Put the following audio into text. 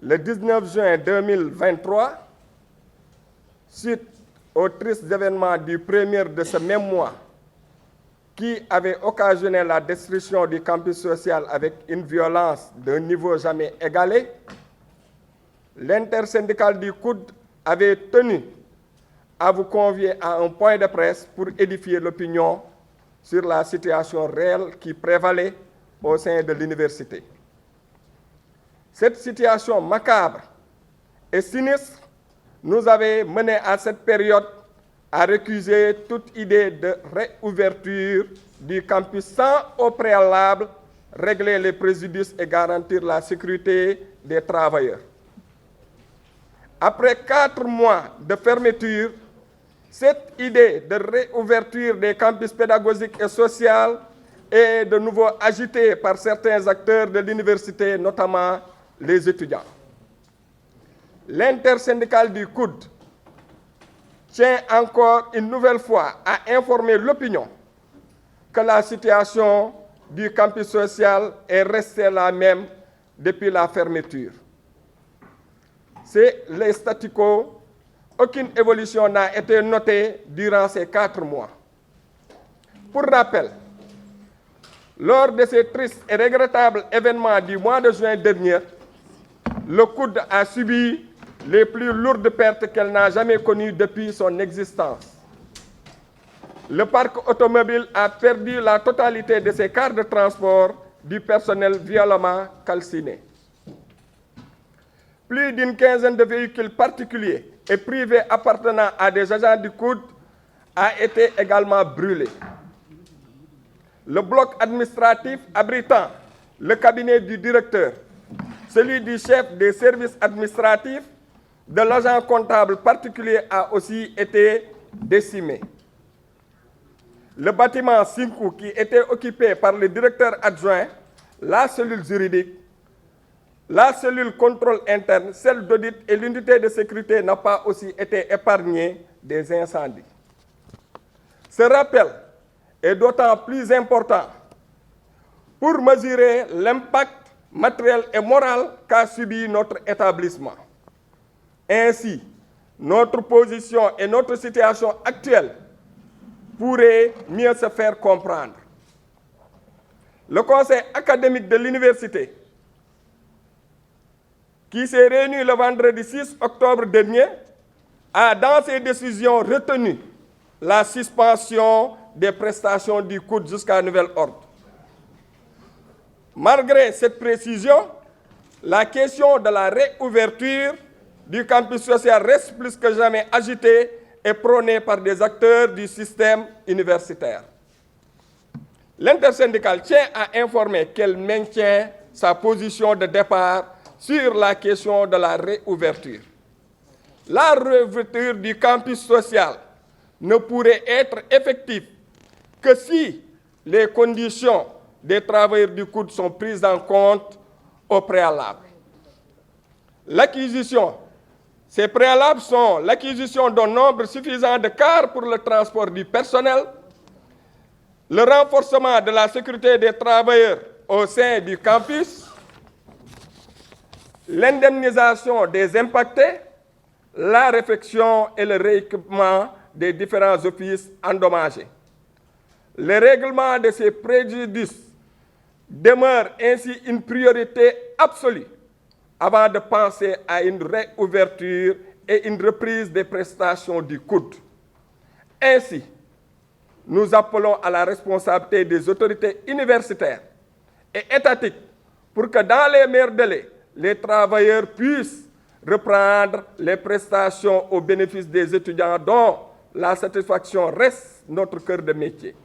le 19 juin 2023, suite aux tristes événements du 1er de ce même mois qui avait occasionné la destruction du campus social avec une violence d'un niveau jamais égalé, l'intersyndicale du COUD avait tenu à vous convier à un point de presse pour édifier l'opinion sur la situation réelle qui prévalait au sein de l'université. Cette situation macabre et sinistre nous avait mené à cette période à récuser toute idée de réouverture du campus sans au préalable régler les préjudices et garantir la sécurité des travailleurs. Après 4 mois de fermeture, cette idée de réouverture des campus pédagogiques et sociaux est de nouveau agitée par certains acteurs de l'université, notamment les étudiants. L'intersyndicale du COUD tient encore une nouvelle fois à informer l'opinion que la situation du campus social est restée la même depuis la fermeture. C'est le statu quo. Aucune évolution n'a été notée durant ces 4 mois. Pour rappel, lors de ces tristes et regrettables événements du mois de juin dernier, le COUD a subi les plus lourdes pertes qu'elle n'a jamais connues depuis son existence. Le parc automobile a perdu la totalité de ses cars de transport du personnel violemment calciné. Plus d'une quinzaine de véhicules particuliers et privés appartenant à des agents du COUD a été également brûlé. Le bloc administratif abritant le cabinet du directeur, celui du chef des services administratifs, de l'agent comptable particulier a aussi été décimé. Le bâtiment Cinco, qui était occupé par le directeur adjoint, la cellule juridique, la cellule contrôle interne, celle d'audit et l'unité de sécurité n'a pas aussi été épargnée des incendies. Ce rappel est d'autant plus important pour mesurer l'impact matériel et moral qu'a subi notre établissement. Ainsi, notre position et notre situation actuelle pourraient mieux se faire comprendre. Le conseil académique de l'université, qui s'est réuni le vendredi 6 octobre dernier, a dans ses décisions retenu la suspension des prestations du COUD jusqu'à nouvel ordre. Malgré cette précision, la question de la réouverture du campus social reste plus que jamais agitée et prônée par des acteurs du système universitaire. L'intersyndicale tient à informer qu'elle maintient sa position de départ sur la question de la réouverture. La réouverture du campus social ne pourrait être effective que si les conditions des travailleurs du COUD sont prises en compte au préalable. Ces préalables sont l'acquisition d'un nombre suffisant de cars pour le transport du personnel, le renforcement de la sécurité des travailleurs au sein du campus, l'indemnisation des impactés, la réfection et le rééquipement des différents offices endommagés. Le règlement de ces préjudices demeure ainsi une priorité absolue avant de penser à une réouverture et une reprise des prestations du COUD. Ainsi, nous appelons à la responsabilité des autorités universitaires et étatiques pour que dans les meilleurs délais, les travailleurs puissent reprendre les prestations au bénéfice des étudiants dont la satisfaction reste notre cœur de métier.